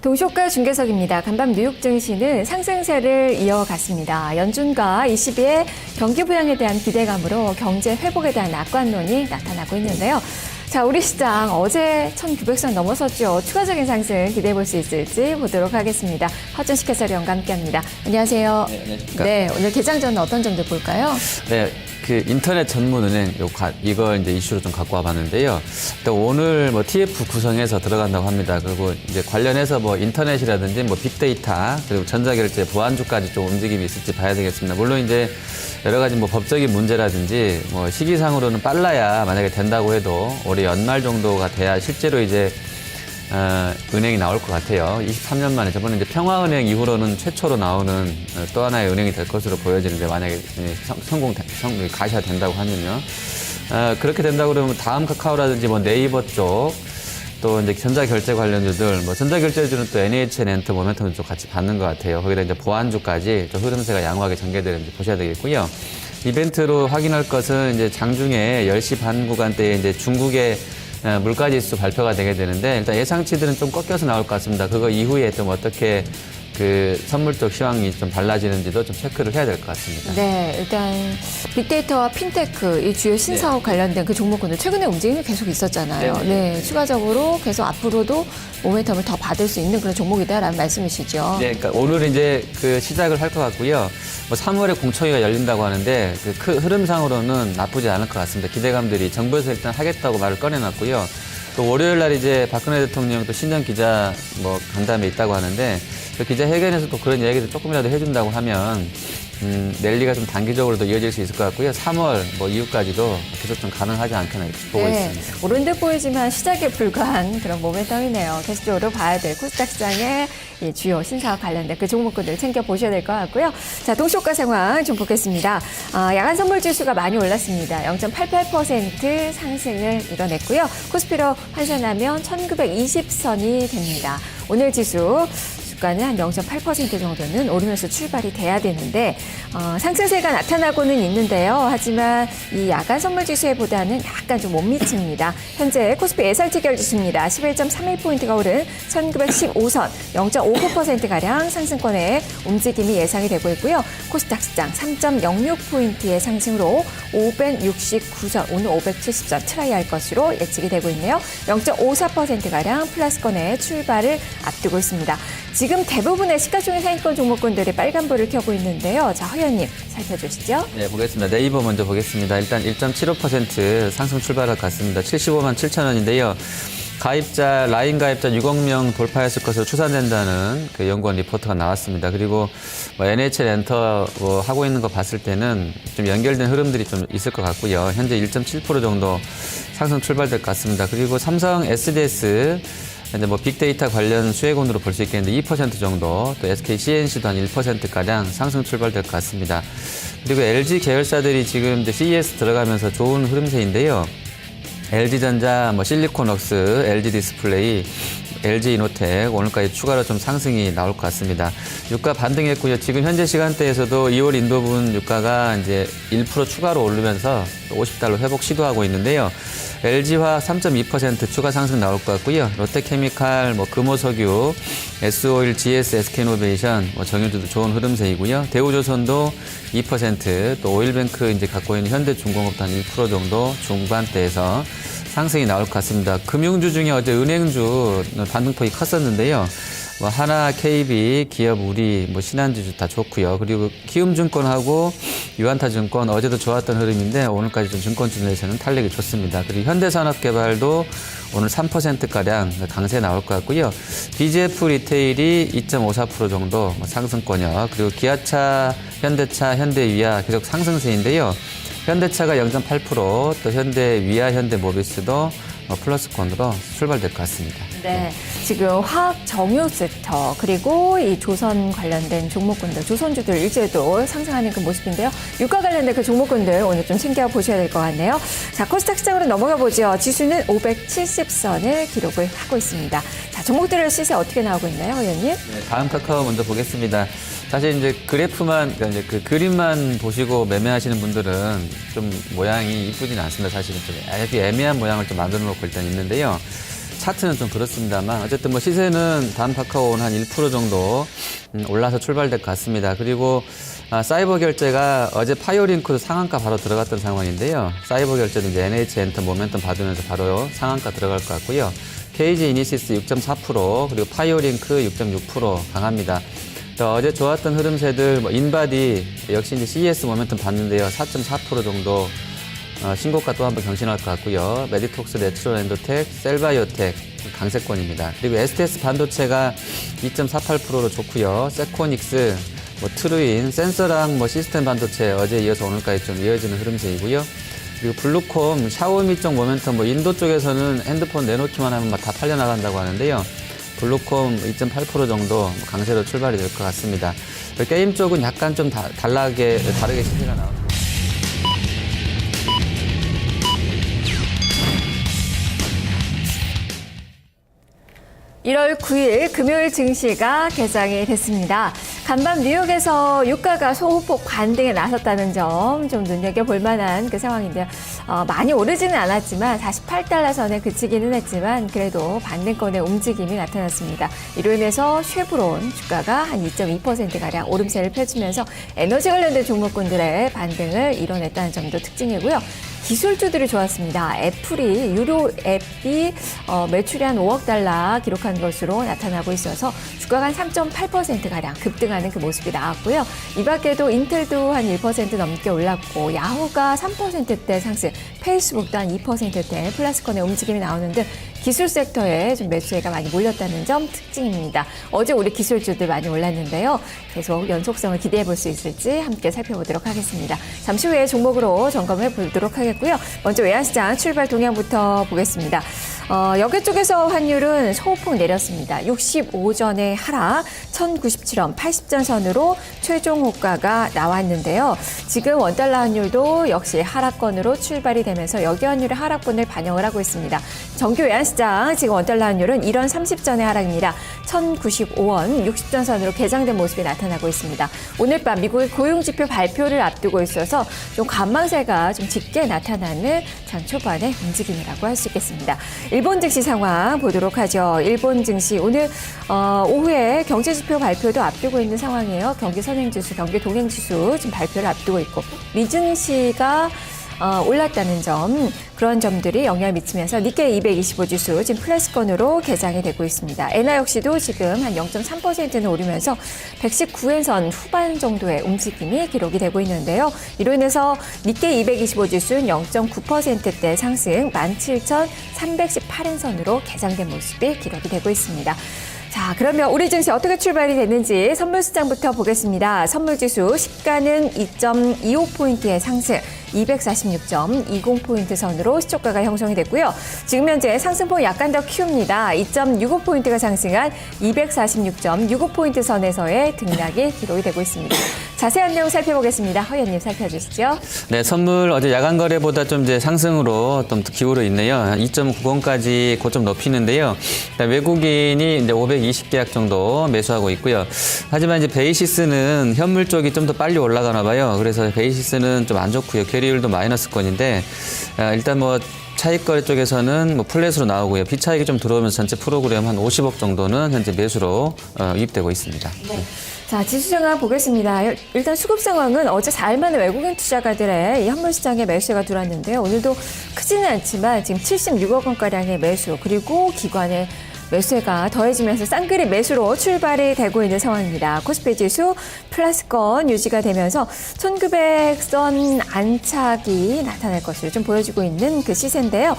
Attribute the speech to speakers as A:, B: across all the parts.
A: 동시효과 중계석입니다. 간밤 뉴욕 증시는 상승세를 이어갔습니다. 연준과 22의 경기 부양에 대한 기대감으로 경제 회복에 대한 낙관론이 나타나고 있는데요. 자, 우리 시장 어제 1,900선 넘어섰죠. 추가적인 상승 기대해 볼 수 있을지 보도록 하겠습니다. 허준식 해설위원과 함께합니다. 안녕하세요.
B: 네, 안녕하십니까.
A: 네, 오늘 개장 전은 어떤 점들 볼까요?
B: 네, 그 인터넷 전문은행 이걸 이제 이슈로 좀 갖고 와봤는데요. 일단 오늘 뭐 TF 구성해서 들어간다고 합니다. 그리고 이제 관련해서 뭐 인터넷이라든지 뭐 빅데이터 그리고 전자결제 보안주까지 좀 움직임이 있을지 봐야 되겠습니다. 물론 이제 여러 가지 뭐 법적인 문제라든지 뭐 시기상으로는 빨라야 만약에 된다고 해도 올해 연말 정도가 돼야 실제로 이제 은행이 나올 것 같아요. 23년 만에 저번에 이제 평화은행 이후로는 최초로 나오는 또 하나의 은행이 될 것으로 보여지는데 만약에 가셔야 된다고 하면요. 그렇게 된다고 그러면 다음 카카오라든지 뭐 네이버 쪽 또 이제 전자결제 관련주들, 뭐 전자결제주는 또 NHN 엔터 모멘텀을 좀 같이 받는 것 같아요. 거기다 이제 보안주까지 좀 흐름세가 양호하게 전개되는지 보셔야 되겠고요. 이벤트로 확인할 것은 이제 장중에 10시 반 구간대에 이제 중국의 물가지수 발표가 되게 되는데 일단 예상치들은 좀 꺾여서 나올 것 같습니다. 그거 이후에 좀 어떻게 그 선물 쪽 시황이 좀 달라지는지도 좀 체크를 해야 될 것 같습니다.
A: 네, 일단 빅데이터와 핀테크 이 주요 신사업 관련된 그 종목군들 최근에 움직임이 계속 있었잖아요. 네, 추가적으로 계속 앞으로도 모멘텀을 더 받을 수 있는 그런 종목이다라는 말씀이시죠.
B: 네, 그러니까 오늘 이제 그 시작을 할 것 같고요. 뭐 3월에 공청회가 열린다고 하는데 그 흐름상으로는 나쁘지 않을 것 같습니다. 기대감들이 정부에서 일단 하겠다고 말을 꺼내놨고요. 또 월요일 날 이제 박근혜 대통령 또 신년 기자 뭐 간담회 있다고 하는데 그 기자회견에서 또 그런 얘기를 조금이라도 해준다고 하면 랠리가 좀 단기적으로도 이어질 수 있을 것 같고요. 3월 뭐 이후까지도 계속 좀 가능하지 않겠나 보고 있습니다.
A: 오른 듯 보이지만 시작에 불과한 그런 모멘텀이네요. 계속적으로 봐야 될 코스닥 시장의 이 주요 신사업 관련된 그 종목군들 챙겨보셔야 될 것 같고요. 자, 동시효과 상황 좀 보겠습니다. 야간 선물 지수가 많이 올랐습니다. 0.88% 상승을 이뤄냈고요. 코스피로 환산하면 1920선이 됩니다. 오늘 지수 주가는 한 0.8% 정도는 오르면서 출발이 돼야 되는데 상승세가 나타나고는 있는데요. 하지만 이 야간 선물 지수에보다는 약간 좀 못 미칩니다. 현재 코스피 예상치결 지수입니다. 11.31포인트가 오른 1915선 0.59%가량 상승권의 움직임이 예상이 되고 있고요. 코스닥 시장 3.06포인트의 상승으로 569선, 오늘 570선 트라이할 것으로 예측이 되고 있네요. 0.54%가량 플러스권의 출발을 앞두고 있습니다. 지금 대부분의 시가총액 상위권 종목군들이 빨간불을 켜고 있는데요. 자, 허연님 살펴주시죠.
B: 네, 보겠습니다. 네이버 먼저 보겠습니다. 일단 1.75% 상승 출발할 것 같습니다. 75만 7천 원인데요. 가입자, 라인 가입자 6억 명 돌파했을 것으로 추산된다는 그 연구원 리포트가 나왔습니다. 그리고 뭐 NHN 엔터 뭐 하고 있는 거 봤을 때는 좀 연결된 흐름들이 좀 있을 것 같고요. 현재 1.7% 정도 상승 출발될 것 같습니다. 그리고 삼성 SDS 이제 뭐 빅데이터 관련 수혜군으로 볼 수 있겠는데 2% 정도, 또 SK CNC도 한 1%가량 상승 출발될 것 같습니다. 그리고 LG 계열사들이 지금 이제 CES 들어가면서 좋은 흐름세인데요. LG전자, 뭐 실리콘웍스, LG 디스플레이, LG 이노텍 오늘까지 추가로 좀 상승이 나올 것 같습니다. 유가 반등했고요. 지금 현재 시간대에서도 2월 인도분 유가가 이제 1% 추가로 오르면서 $50 회복 시도하고 있는데요. LG화학 3.2% 추가 상승 나올 것 같고요. 롯데케미칼, 뭐 금호석유, S오일, GS, SK이노베이션, 뭐 정유주도 좋은 흐름세이고요. 대우조선도 2%, 또 오일뱅크 이제 갖고 있는 현대중공업도 한 1% 정도 중반대에서 상승이 나올 것 같습니다. 금융주 중에 어제 은행주 반등폭이 컸었는데요. 뭐 하나, KB, 기업, 우리, 뭐 신한주주 다 좋고요. 그리고 키움증권하고 유한타증권 어제도 좋았던 흐름인데 오늘까지 좀 증권주 내에서는 탄력이 좋습니다. 그리고 현대산업개발도 오늘 3%가량 강세 나올 것 같고요. BGF 리테일이 2.54% 정도 상승권이요. 그리고 기아차, 현대차, 현대위아 계속 상승세인데요. 현대차가 0.8%, 또 현대위아, 현대모비스도 플러스권으로 출발될 것 같습니다.
A: 네, 지금 화학 정유 섹터 그리고 이 조선 관련된 종목군들, 조선주들 일제도 상승하는 그 모습인데요. 유가 관련된 그 종목군들 오늘 좀 챙겨보셔야 될 것 같네요. 자, 코스닥 시장으로 넘어가 보죠. 지수는 570선을 기록을 하고 있습니다. 자, 종목들의 시세 어떻게 나오고 있나요, 의원님?
B: 네, 다음 카카오 먼저 보겠습니다. 사실 이제 그래프만, 그러니까 이제 그 그림만 보시고 매매하시는 분들은 좀 모양이 이쁘진 않습니다. 사실은 좀 아주 애매한 모양을 좀 만들어 놓고 일단 있는데요. 차트는 좀 그렇습니다만 어쨌든 뭐 시세는 다음 카카오는 한 1% 정도 올라서 출발될 것 같습니다. 그리고 사이버 결제가 어제 파이오링크도 상한가 바로 들어갔던 상황인데요. 사이버 결제도 이제 NH 엔터 모멘텀 받으면서 바로 상한가 들어갈 것 같고요. KG 이니시스 6.4% 그리고 파이오링크 6.6% 강합니다. 어제 좋았던 흐름세들 뭐 인바디 역시 이제 CES 모멘텀 봤는데요. 4.4% 정도 신고가 또 한번 경신할 것 같고요. 메디톡스, 내추럴 엔도텍, 셀바이오텍 강세권입니다. 그리고 STS 반도체가 2.48%로 좋고요. 세코닉스, 뭐 트루인, 센서랑 뭐 시스템 반도체 어제 이어서 오늘까지 좀 이어지는 흐름세이고요. 그리고 블루콤, 샤오미 쪽 모멘텀 뭐 인도 쪽에서는 핸드폰 내놓기만 하면 막 다 팔려 나간다고 하는데요. 블루콤 2.8% 정도 강세로 출발이 될 것 같습니다. 게임 쪽은 약간 좀 다르게 시세가 나옵니다.
A: 1월 9일 금요일 증시가 개장이 됐습니다. 간밤 뉴욕에서 유가가 소폭 반등에 나섰다는 점 좀 눈여겨볼 만한 그 상황인데요. 많이 오르지는 않았지만 48달러 선에 그치기는 했지만 그래도 반등권의 움직임이 나타났습니다. 이로 인해서 쉐브론 주가가 한 2.2%가량 오름세를 펼치면서 에너지 관련된 종목군들의 반등을 이뤄냈다는 점도 특징이고요. 기술주들이 좋았습니다. 애플이 유료 앱이 매출이 한 5억 달러 기록한 것으로 나타나고 있어서 주가가 한 3.8%가량 급등하는 그 모습이 나왔고요. 이 밖에도 인텔도 한 1% 넘게 올랐고 야후가 3%대 상승, 페이스북도 한 2%대 플러스권의 움직임이 나오는 등 기술 섹터에 좀 매수세가 많이 몰렸다는 점 특징입니다. 어제 우리 기술주들 많이 올랐는데요. 계속 연속성을 기대해 볼 수 있을지 함께 살펴보도록 하겠습니다. 잠시 후에 종목으로 점검해 보도록 하겠고요. 먼저 외환시장 출발 동향부터 보겠습니다. 여객 쪽에서 환율은 소폭 내렸습니다. 65전의 하락, 1097원, 80전 선으로 최종 호가가 나왔는데요. 지금 원달러 환율도 역시 하락권으로 출발이 되면서 여기 환율의 하락분을 반영을 하고 있습니다. 정규 외환시장 지금 원달러 환율은 1원 30전의 하락입니다. 1095원, 60전 선으로 개장된 모습이 나타나고 있습니다. 오늘 밤 미국의 고용지표 발표를 앞두고 있어서 좀 관망세가 좀 짙게 나타나는 장 초반의 움직임이라고 할 수 있겠습니다. 일본 증시 상황 보도록 하죠. 일본 증시 오늘 오후에 경제지표 발표도 앞두고 있는 상황이에요. 경기 선행지수, 경기 동행지수 지금 발표를 앞두고 있고 미증시가 올랐다는 점, 그런 점들이 영향을 미치면서 니케이 225 지수 지금 플러스권으로 개장이 되고 있습니다. 엔화 역시도 지금 한 0.3%는 오르면서 119엔선 후반 정도의 움직임이 기록이 되고 있는데요. 이로 인해서 니케이 225 지수는 0.9%대 상승 17,318엔선으로 개장된 모습이 기록이 되고 있습니다. 자, 그러면 우리 증시 어떻게 출발이 됐는지 선물시장부터 보겠습니다. 선물지수 시가는 2.25포인트의 상승 246.20포인트 선으로 시초가가 형성이 됐고요. 지금 현재 상승폭 약간 더 키웁니다. 2.65포인트가 상승한 246.65포인트 선에서의 등락이 기록이 되고 있습니다. 자세한 내용 살펴보겠습니다. 허연님 살펴주시죠.
B: 네, 선물 어제 야간 거래보다 좀 이제 상승으로 좀 기울어 있네요. 2.90까지 고점 높이는데요. 외국인이 이제 520계약 정도 매수하고 있고요. 하지만 이제 베이시스는 현물 쪽이 좀 더 빨리 올라가나 봐요. 그래서 베이시스는 좀 안 좋고요. 캐리율도 마이너스권인데 일단 뭐 차익거래 쪽에서는 뭐 플랫으로 나오고요. 비차익이 좀 들어오면서 전체 프로그램 한 50억 정도는 현재 매수로 유입되고 있습니다.
A: 네. 자, 지수 상황 보겠습니다. 일단 수급 상황은 어제 4일 만에 외국인 투자가들의 이 현물시장에 매수가 들어왔는데요. 오늘도 크지는 않지만 지금 76억 원가량의 매수 그리고 기관의 매수세가 더해지면서 쌍그리 매수로 출발이 되고 있는 상황입니다. 코스피 지수 플러스권 유지가 되면서 1900선 안착이 나타날 것을 좀 보여주고 있는 그 시세인데요.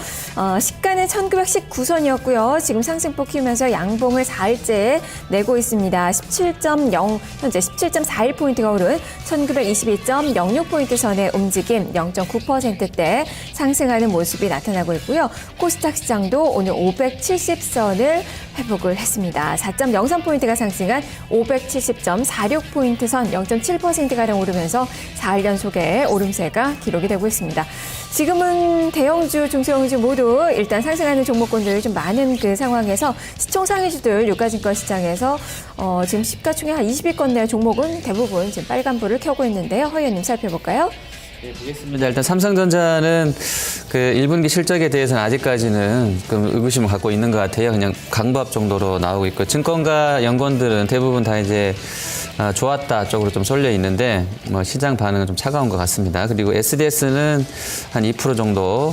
A: 시가는 1919선이었고요. 지금 상승폭 키우면서 양봉을 4일째 내고 있습니다. 17.0 현재 17.41포인트가 오른 1922.06포인트 선의 움직임 0.9%대 상승하는 모습이 나타나고 있고요. 코스닥 시장도 오늘 570선을 회복을 했습니다. 4.03포인트가 상승한 570.46포인트 선 0.7%가량 오르면서 4일 연속의 오름세가 기록이 되고 있습니다. 지금은 대형주, 중소형주 모두 일단 상승하는 종목군들이 좀 많은 그 상황에서 시총상위주들 유가증권 시장에서 지금 시가총액 한 20위권 내 종목은 대부분 지금 빨간불을 켜고 있는데요. 허연님 살펴볼까요?
B: 네, 보겠습니다. 일단 삼성전자는 그 1분기 실적에 대해서는 아직까지는 좀 의구심을 갖고 있는 것 같아요. 그냥 강보합 정도로 나오고 있고, 증권가 연구원들은 대부분 다 이제 좋았다 쪽으로 좀 쏠려 있는데, 뭐 시장 반응은 좀 차가운 것 같습니다. 그리고 SDS는 한 2% 정도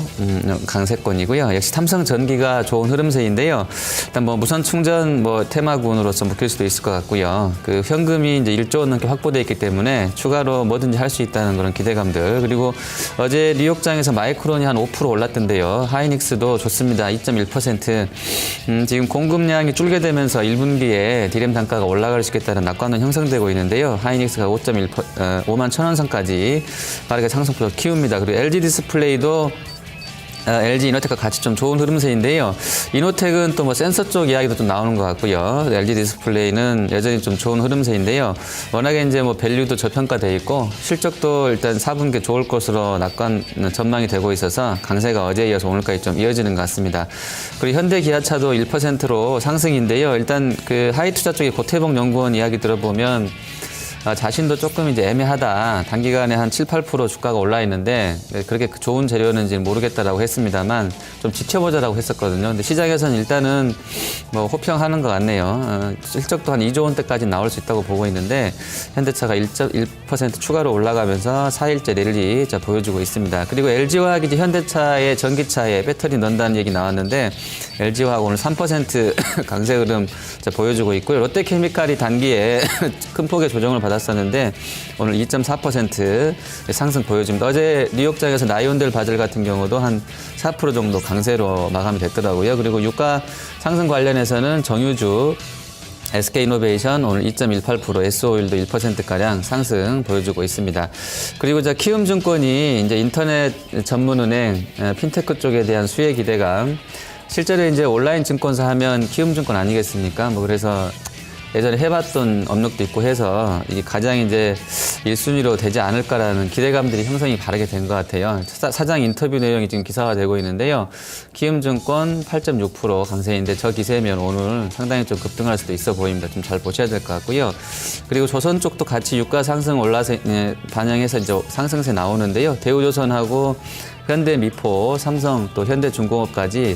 B: 강세권이고요. 역시 삼성전기가 좋은 흐름세인데요. 일단 뭐 무선 충전 뭐 테마군으로서 묶일 수도 있을 것 같고요. 그 현금이 이제 1조 원 넘게 확보돼 있기 때문에 추가로 뭐든지 할 수 있다는 그런 기대감들. 그리고 어제 뉴욕장에서 마이크론이 한 5% 올랐던데요. 하이닉스도 좋습니다. 2.1%. 지금 공급량이 줄게 되면서 1분기에 디램 단가가 올라갈 수 있겠다는 낙관론 형성되고 있는데요. 하이닉스가 5만 1,000원 선까지 빠르게 상승폭을 키웁니다. 그리고 LG 디스플레이도 LG 이노텍과 같이 좀 좋은 흐름세인데요. 이노텍은 또 뭐 센서 쪽 이야기도 좀 나오는 것 같고요. LG 디스플레이는 여전히 좀 좋은 흐름세인데요. 워낙에 이제 뭐 밸류도 저평가돼 있고 실적도 일단 4분기 좋을 것으로 낙관 전망이 되고 있어서 강세가 어제에 이어서 오늘까지 좀 이어지는 것 같습니다. 그리고 현대기아차도 1%로 상승인데요. 일단 그 하이투자 쪽에 고태봉 연구원 이야기 들어보면 자신도 조금 이제 애매하다. 단기간에 한 7, 8% 주가가 올라 있는데 그렇게 좋은 재료는지 모르겠다라고 했습니다만 좀 지켜보자라고 했었거든요. 근데 시장에서는 일단은 뭐 호평하는 것 같네요. 실적도 한 2조 원대까지 나올 수 있다고 보고 있는데 현대차가 1% 추가로 올라가면서 4일째 랠리 보여주고 있습니다. 그리고 LG화학이 이제 현대차의 전기차에 배터리 넣는다는 얘기 나왔는데 LG화학 오늘 3% 강세 흐름 보여주고 있고요. 롯데케미칼이 단기에 큰 폭의 조정을 받았었는데 오늘 2.4% 상승 보여줍니다. 어제 뉴욕장에서 나이온델 바젤 같은 경우도 한 4% 정도 강세로 마감이 됐더라고요. 그리고 유가 상승 관련해서는 정유주 SK이노베이션 오늘 2.18%, S오일도 1%가량 상승 보여주고 있습니다. 그리고 키움증권이 이제 인터넷 전문은행, 핀테크 쪽에 대한 수혜 기대감, 실제로 이제 온라인 증권사 하면 키움증권 아니겠습니까? 뭐 그래서 예전에 해봤던 업력도 있고 해서 이게 가장 이제 1순위로 되지 않을까라는 기대감들이 형성이 바르게 된 것 같아요. 사장 인터뷰 내용이 지금 기사화되고 있는데요. 키움증권 8.6% 강세인데 저 기세면 오늘 상당히 좀 급등할 수도 있어 보입니다. 좀 잘 보셔야 될 것 같고요. 그리고 조선 쪽도 같이 유가 상승 올라서 반영해서 이제 상승세 나오는데요. 대우조선하고 현대미포, 삼성 또 현대중공업까지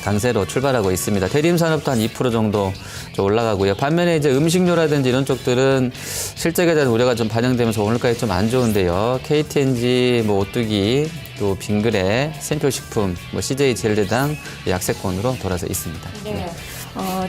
B: 강세로 출발하고 있습니다. 대림산업도 한 2% 정도 좀 올라가고요. 반면에 이제 음식료라든지 이런 쪽들은 실적에 대한 우려가 좀 반영되면서 오늘까지 좀 안 좋은데요. KTNG, 뭐 오뚜기, 또 빙그레, 샘표식품, 뭐 CJ 제일제당 약세권으로 돌아서 있습니다.
A: 네.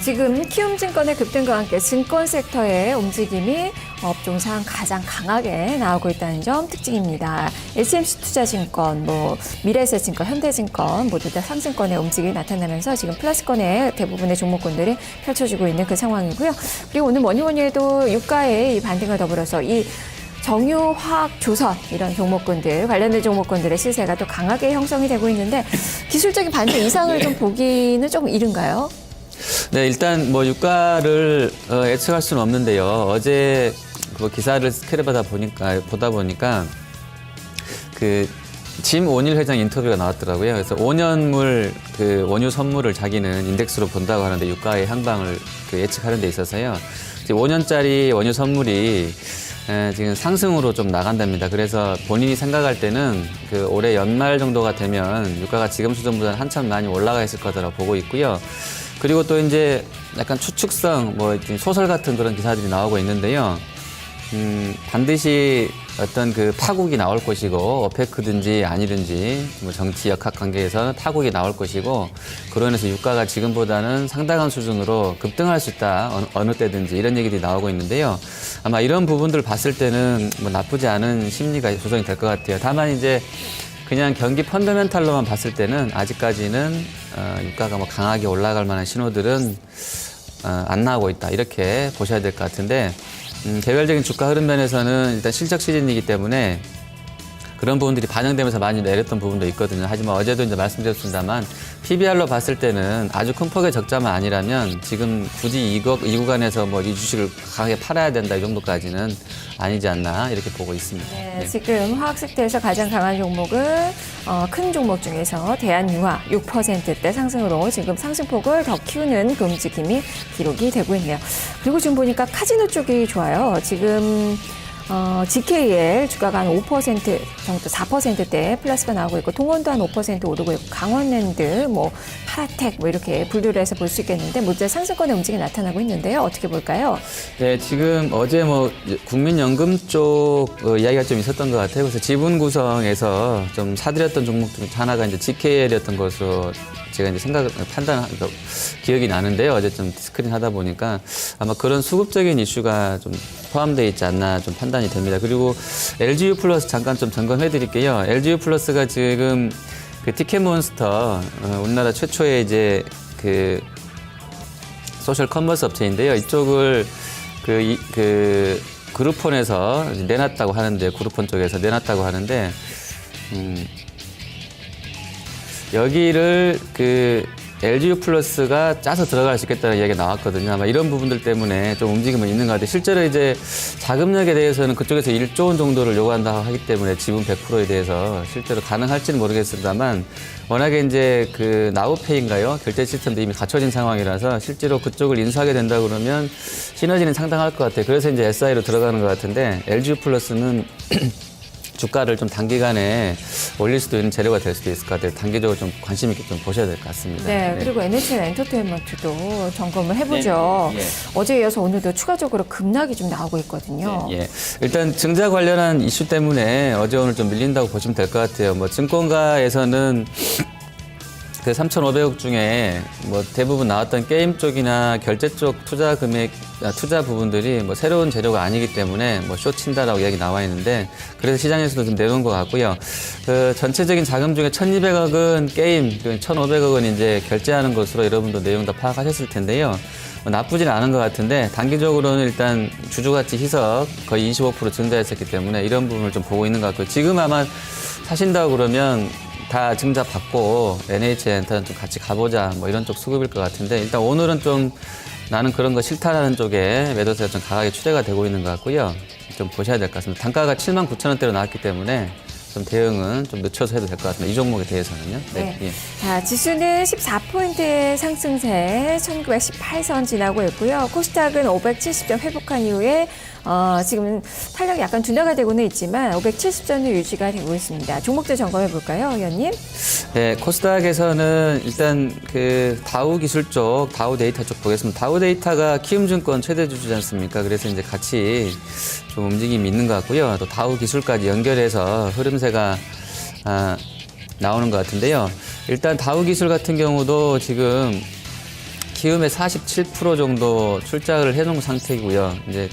A: 지금 키움증권의 급등과 함께 증권 섹터의 움직임이 업종상 가장 강하게 나오고 있다는 점 특징입니다. HMC 투자증권, 뭐 미래에셋증권, 현대증권 모두 다 상승권의 움직임이 나타나면서 지금 플러스권의 대부분의 종목군들이 펼쳐지고 있는 그 상황이고요. 그리고 오늘 뭐니 해도 유가의 이 반등과 더불어서 이 정유, 화학, 조선 이런 종목군들, 관련된 종목군들의 시세가 또 강하게 형성이 되고 있는데 기술적인 반등 이상을 좀 보기는 조금 이른가요?
B: 네, 일단 뭐 유가를 예측할 수는 없는데요. 어제 그 기사를 보다 보니까 그 짐 오닐 회장 인터뷰가 나왔더라고요. 그래서 5년물 그 원유 선물을 자기는 인덱스로 본다고 하는데 유가의 향방을 그 예측하는 데 있어서요. 5년짜리 원유 선물이 지금 상승으로 좀 나간답니다. 그래서 본인이 생각할 때는 그 올해 연말 정도가 되면 유가가 지금 수준보다는 한참 많이 올라가 있을 거다라고 보고 있고요. 그리고 또 이제 약간 추측성, 뭐 소설 같은 그런 기사들이 나오고 있는데요. 반드시 어떤 그 파국이 나올 것이고, 오페크든지 아니든지, 뭐 정치 역학 관계에서 파국이 나올 것이고, 그로 인해서 유가가 지금보다는 상당한 수준으로 급등할 수 있다. 어느 때든지 이런 얘기들이 나오고 있는데요. 아마 이런 부분들 봤을 때는 뭐 나쁘지 않은 심리가 조성이 될 것 같아요. 다만 이제 그냥 경기 펀더멘탈로만 봤을 때는 아직까지는 유가가 뭐 강하게 올라갈 만한 신호들은 안 나오고 있다. 이렇게 보셔야 될 것 같은데, 개별적인 주가 흐름 면에서는 일단 실적 시즌이기 때문에 그런 부분들이 반영되면서 많이 내렸던 부분도 있거든요. 하지만 어제도 이제 말씀드렸습니다만 PBR로 봤을 때는 아주 큰 폭의 적자만 아니라면 지금 굳이 이 구간에서 뭐 이 주식을 강하게 팔아야 된다 이 정도까지는 아니지 않나 이렇게 보고 있습니다.
A: 네,
B: 네.
A: 지금 화학 섹터에서 가장 강한 종목은 큰 종목 중에서 대한유화 6%대 상승으로 지금 상승폭을 더 키우는 그 움직임이 기록이 되고 있네요. 그리고 지금 보니까 카지노 쪽이 좋아요. 지금 GKL 주가가 한 5% 정도, 4%대 플러스가 나오고 있고, 동원도 한 5% 오르고 있고, 강원랜드, 뭐 파라텍 뭐 이렇게 분류를 해서 볼 수 있겠는데, 모두 상승권의 움직임이 나타나고 있는데요. 어떻게 볼까요?
B: 네, 지금 어제 뭐 국민연금 쪽 이야기가 좀 있었던 것 같아요. 그래서 지분 구성에서 좀 사들였던 종목 중 하나가 이제 GKL이었던 것으로 제가 이제 기억이 나는데요. 어제 좀 스크린 하다 보니까 아마 그런 수급적인 이슈가 좀 포함되어 있지 않나 좀 판단이 됩니다. 그리고 LGU 플러스 잠깐 좀 점검해 드릴게요. LGU 플러스가 지금 그 티켓몬스터, 우리나라 최초의 이제 그 소셜 커머스 업체인데요. 이쪽을 그룹폰에서 내놨다고 하는데, 그룹폰 쪽에서 내놨다고 하는데, 여기를 LGU 플러스가 짜서 들어갈 수 있겠다는 이야기가 나왔거든요. 아마 이런 부분들 때문에 좀 움직임은 있는 것 같아요. 실제로 이제 자금력에 대해서는 그쪽에서 1조 원 정도를 요구한다고 하기 때문에 지분 100%에 대해서 실제로 가능할지는 모르겠습니다만, 워낙에 이제 나우페이인가요? 결제 시스템도 이미 갖춰진 상황이라서 실제로 그쪽을 인수하게 된다 그러면 시너지는 상당할 것 같아요. 그래서 이제 SI로 들어가는 것 같은데, LGU 플러스는 주가를 좀 단기간에 올릴 수도 있는 재료가 될 수도 있을 것 같아요. 단기적으로 좀 관심 있게 좀 보셔야 될 것 같습니다.
A: 네, 그리고 NHL 엔터테인먼트도 점검을 해보죠.
B: 네, 예.
A: 어제에 이어서 오늘도 추가적으로 급락이 좀 나오고 있거든요.
B: 예. 일단 증자 관련한 이슈 때문에 어제 오늘 좀 밀린다고 보시면 될 것 같아요. 뭐 증권가에서는 3,500억 중에 뭐 대부분 나왔던 게임 쪽이나 결제 쪽 투자 부분들이 뭐 새로운 재료가 아니기 때문에 뭐 쇼 친다라고 이야기 나와 있는데, 그래서 시장에서도 좀 내놓은 것 같고요. 전체적인 자금 중에 1,200억은 게임, 1,500억은 이제 결제하는 것으로 여러분도 내용 다 파악하셨을 텐데요. 나쁘진 않은 것 같은데, 단기적으로는 일단 주주가치 희석 거의 25% 증가했었기 때문에 이런 부분을 좀 보고 있는 것 같고요. 지금 아마 사신다고 그러면 다 증자 받고 NHN한테는 좀 같이 가보자 뭐 이런 쪽 수급일 것 같은데, 일단 오늘은 좀 나는 그런 거 싫다라는 쪽에 매도세가 좀 강하게 추대가 되고 있는 것 같고요. 좀 보셔야 될 것 같습니다. 단가가 79,000원대로 나왔기 때문에 좀 대응은 좀 늦춰서 해도 될 것 같습니다. 이 종목에 대해서는요.
A: 네.
B: 예.
A: 자, 지수는 14포인트의 상승세 1918선 지나고 있고요. 코스닥은 570점 회복한 이후에 지금 탄력이 약간 둔화가 되고는 있지만 570선을 유지가 되고 있습니다. 종목들 점검해 볼까요, 의원님?
B: 네, 코스닥에서는 일단 다우 기술 쪽, 다우 데이터 쪽 보겠습니다. 다우 데이터가 키움증권 최대 주주지 않습니까? 그래서 이제 같이 좀 움직임이 있는 것 같고요. 또 다우 기술까지 연결해서 흐름세가 나오는 것 같은데요. 일단 다우 기술 같은 경우도 지금 키움의 47% 정도 출자를 해놓은 상태이고요. 이제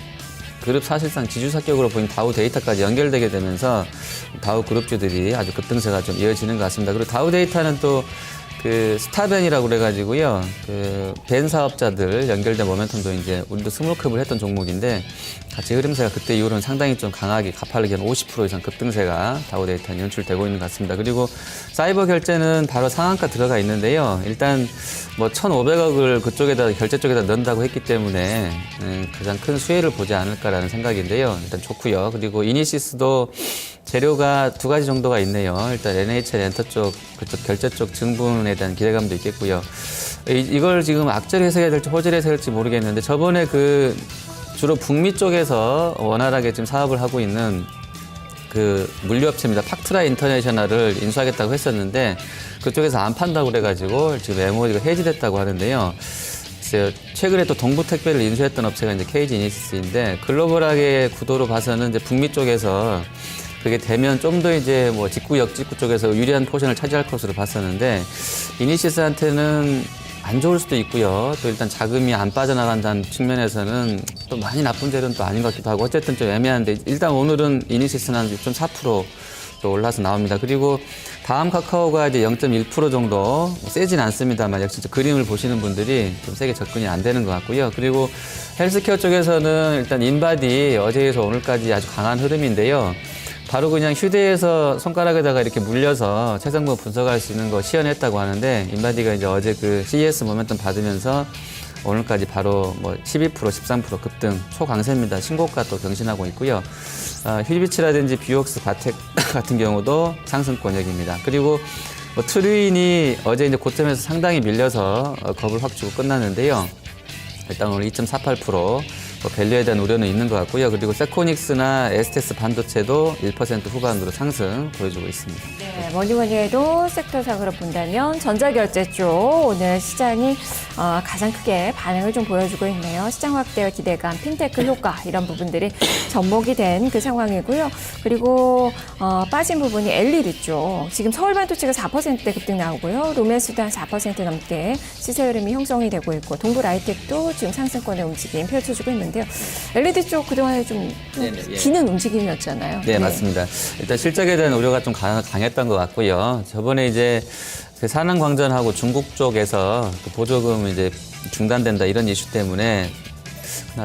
B: 그룹 사실상 지주사격으로 보인 다우 데이터까지 연결되게 되면서 다우 그룹주들이 아주 급등세가 좀 이어지는 것 같습니다. 그리고 다우 데이터는 또 스타벤이라고 그래가지고요. 벤 사업자들 연결된 모멘텀도 이제 우리도 스몰캡을 했던 종목인데, 같이 흐름세가 그때 이후로는 상당히 좀 강하게 가파르게 한 50% 이상 급등세가 다우 데이터는 연출되고 있는 것 같습니다. 그리고 사이버 결제는 바로 상한가 들어가 있는데요. 일단 뭐 1,500억을 그쪽에다 결제 쪽에다 넣는다고 했기 때문에 가장 큰 수혜를 보지 않을까라는 생각인데요. 일단 좋고요. 그리고 이니시스도 재료가 두 가지 정도가 있네요. 일단 NHL 엔터 쪽, 그쪽 결제 쪽 증분에 대한 기대감도 있겠고요. 이걸 지금 악재로 해석해야 될지 호재로 해석해야 될지 모르겠는데, 저번에 주로 북미 쪽에서 원활하게 지금 사업을 하고 있는 물류업체입니다. 팍트라 인터내셔널을 인수하겠다고 했었는데, 그쪽에서 안 판다고 그래가지고 지금 MOU가 해지됐다고 하는데요. 최근에 또 동부택배를 인수했던 업체가 이제 KG 이니시스인데, 글로벌하게 구도로 봐서는 이제 북미 쪽에서 그게 되면 좀 더 이제 뭐 직구 역직구 쪽에서 유리한 포션을 차지할 것으로 봤었는데, 이니시스한테는 안 좋을 수도 있고요. 또 일단 자금이 안 빠져나간다는 측면에서는 또 많이 나쁜 재료는 또 아닌 것 같기도 하고, 어쨌든 좀 애매한데, 일단 오늘은 이니시스는 한 6.4% 또 올라서 나옵니다. 그리고 다음 카카오가 이제 0.1% 정도 세진 않습니다만, 역시 그림을 보시는 분들이 좀 세게 접근이 안 되는 것 같고요. 그리고 헬스케어 쪽에서는 일단 인바디 어제에서 오늘까지 아주 강한 흐름인데요. 바로 그냥 휴대해서 손가락에다가 이렇게 물려서 체성분 분석할 수 있는 거 시연했다고 하는데, 인바디가 이제 어제 CES 모멘텀 받으면서 오늘까지 바로 뭐 12%, 13% 급등, 초강세입니다. 신고가 또 경신하고 있고요. 힐비치라든지 뷰옥스, 바텍 같은 경우도 상승권역입니다. 그리고 뭐 트루인이 어제 이제 고점에서 상당히 밀려서 겁을 확 주고 끝났는데요. 일단 오늘 2.48%, 밸류에 대한 우려는 있는 것 같고요. 그리고 세코닉스나 STS 반도체도 1% 후반으로 상승 보여주고 있습니다.
A: 네, 뭐니 해도 섹터상으로 본다면 전자결제 쪽 오늘 시장이 가장 크게 반응을 좀 보여주고 있네요. 시장 확대와 기대감, 핀테크 효과 이런 부분들이 접목이 된 그 상황이고요. 그리고 빠진 부분이 LED 쪽. 지금 서울 반도체가 4%대 급등 나오고요. 로메스도 한 4% 넘게 시세 흐름이 형성이 되고 있고 동부 라이텍도 지금 상승권의 움직임 펼쳐주고 있는데요. LED 쪽 그동안에 좀 기는 움직임이었잖아요.
B: 네, 맞습니다. 일단 실적에 대한 우려가 좀 강했던 것 같고요. 저번에 이제 그 산업광전하고 중국 쪽에서 그 보조금 이제 중단된다 이런 이슈 때문에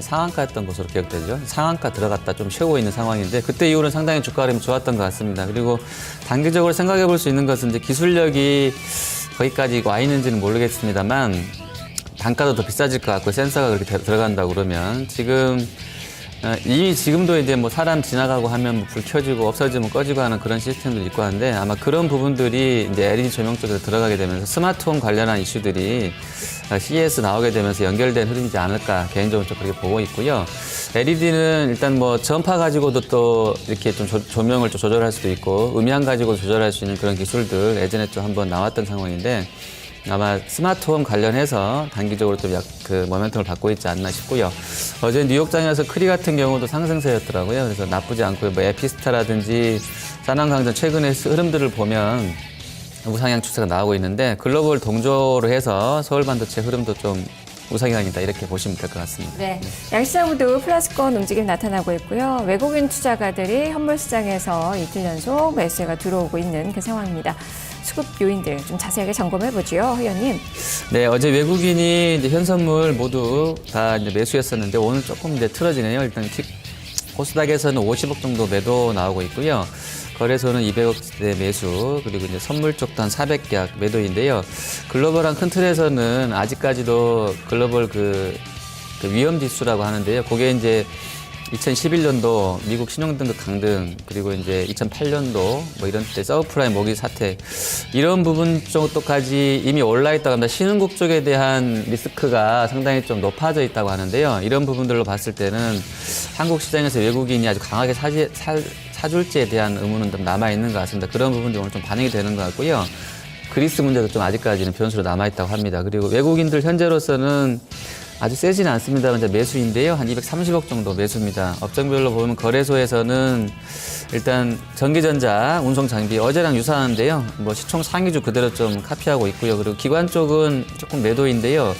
B: 상한가였던 것으로 기억되죠. 상한가 들어갔다 좀 쉬고 있는 상황인데 그때 이후로는 상당히 주가 흐름이 좋았던 것 같습니다. 그리고 단기적으로 생각해 볼 수 있는 것은 이제 기술력이 거기까지 와 있는지는 모르겠습니다만 단가도 더 비싸질 것 같고 센서가 그렇게 들어간다고 그러면 이미 지금도 이제 뭐 사람 지나가고 하면 뭐불 켜지고 없어지면 꺼지고 하는 그런 시스템도 있고 한데 아마 그런 부분들이 이제 LED 조명 쪽에서 들어가게 되면서 스마트홈 관련한 이슈들이 CES 나오게 되면서 연결된 흐름이지 않을까 개인적으로 좀 그렇게 보고 있고요. LED는 일단 뭐 전파 가지고도 또 이렇게 좀 조명을 좀 조절할 수도 있고 음향 가지고 조절할 수 있는 그런 기술들 예전에 좀 한번 나왔던 상황인데 아마 스마트홈 관련해서 단기적으로 좀 그 모멘텀을 받고 있지 않나 싶고요. 어제 뉴욕장에서 크리 같은 경우도 상승세였더라고요. 그래서 나쁘지 않고요. 뭐 에피스타라든지 산업강전 최근의 흐름들을 보면 우상향 추세가 나오고 있는데 글로벌 동조로 해서 서울 반도체 흐름도 좀 우상향이다 이렇게 보시면 될 것 같습니다.
A: 네, 양시장 모두 플러스권 움직임 나타나고 있고요. 외국인 투자가들이 현물 시장에서 이틀 연속 매수가 들어오고 있는 그 상황입니다. 수급 요인들 좀 자세하게 점검해 보죠, 회원님.
B: 네, 어제 외국인이 이제 현선물 모두 다 이제 매수했었는데 오늘 조금 이제 틀어지네요. 일단 코스닥에서는 50억 정도 매도 나오고 있고요. 거래소는 200억대 매수, 그리고 이제 선물 쪽도 한 400계약 매도인데요. 글로벌한 큰 틀에서는 아직까지도 글로벌 그 위험 지수라고 하는데요. 그게 이제 2011년도 미국 신용등급 강등, 그리고 이제 2008년도 뭐 이런 때 서브프라임 모기 사태, 이런 부분 정도까지 이미 올라있다고 합니다. 신흥국 쪽에 대한 리스크가 상당히 좀 높아져 있다고 하는데요. 이런 부분들로 봤을 때는 한국 시장에서 외국인이 아주 강하게 사줄지에 대한 의문은 좀 남아있는 것 같습니다. 그런 부분들이 오늘 좀 반영이 되는 것 같고요. 그리스 문제도 좀 아직까지는 변수로 남아있다고 합니다. 그리고 외국인들 현재로서는 아주 세지는 않습니다만 이제 매수인데요. 한 230억 정도 매수입니다. 업종별로 보면 거래소에서는 일단 전기전자, 운송장비 어제랑 유사한데요. 뭐 시총 상위주 그대로 좀 카피하고 있고요. 그리고 기관 쪽은 조금 매도인데요.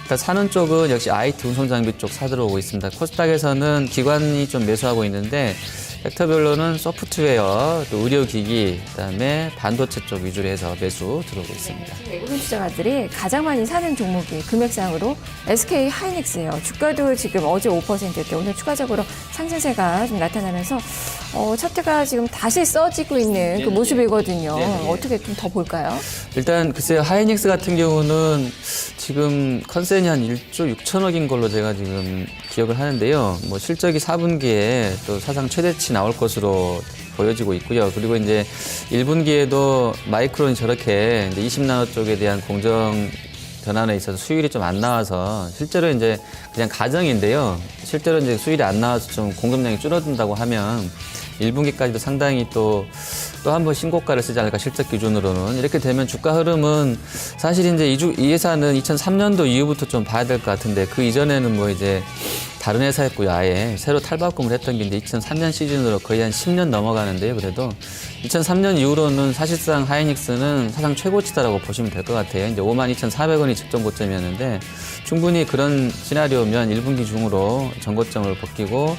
B: 일단 사는 쪽은 역시 IT 운송장비 쪽 사들어오고 있습니다. 코스닥에서는 기관이 좀 매수하고 있는데 섹터별로는 소프트웨어, 또 의료기기, 그다음에 반도체 쪽 위주로 해서 매수 들어오고 있습니다.
A: 네, 외국인 투자가들이 가장 많이 사는 종목이 금액상으로 SK 하이닉스예요. 주가도 지금 어제 5%대 오늘 추가적으로 상승세가 좀 나타나면서 차트가 지금 다시 써지고 있는 그 모습이거든요. 어떻게 좀 더 볼까요?
B: 일단 글쎄요, 하이닉스 같은 경우는 지금 컨센이 한 1조 6천억인 걸로 제가 지금 기억을 하는데요. 뭐 실적이 4분기에 또 사상 최대치 나올 것으로 보여지고 있고요. 그리고 이제 1분기에도 마이크론이 저렇게 이제 20나노 쪽에 대한 공정 전환에 있어서 수율이 좀 안 나와서 실제로 이제 그냥 가정인데요. 실제로 이제 수율이 안 나와서 좀 공급량이 줄어든다고 하면 1분기까지도 상당히 또 한 번 신고가를 쓰지 않을까, 실적 기준으로는. 이렇게 되면 주가 흐름은 사실 이제 이 회사는 2003년도 이후부터 좀 봐야 될 것 같은데 그 이전에는 뭐 이제 다른 회사였고요. 아예 새로 탈바꿈을 했던 게 이제 2003년 시즌으로 거의 한 10년 넘어가는데요. 그래도 2003년 이후로는 사실상 하이닉스는 사상 최고치다라고 보시면 될 것 같아요. 이제 52,400원이 직전 고점이었는데 충분히 그런 시나리오면 1분기 중으로 전고점을 벗기고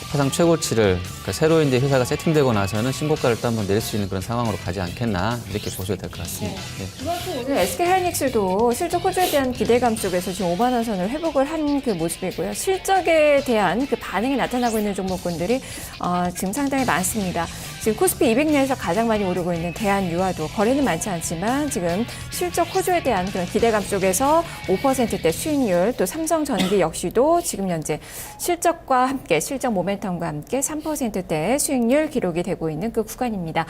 B: 사상 최고치를, 그러니까 새로 이제 회사가 세팅되고 나서는 신고가를 또 한번 내릴 수 있는 그런 상황으로 가지 않겠나 이렇게 보셔도 될 것 같습니다. 네.
A: 그만큼 오늘 SK 하이닉스도 실적 호조에 대한 기대감 속에서 지금 5만 원 선을 회복을 한 그 모습이고요. 실적에 대한 그 반응이 나타나고 있는 종목군들이 지금 상당히 많습니다. 지금 코스피 200내에서 가장 많이 오르고 있는 대한유화도 거래는 많지 않지만 지금 실적 호조에 대한 그런 기대감 속에서 5%대 수익률, 또 삼성전기 역시도 지금 현재 실적과 함께 실적 모멘텀과 함께 3%대 수익률 기록이 되고 있는 그 구간입니다.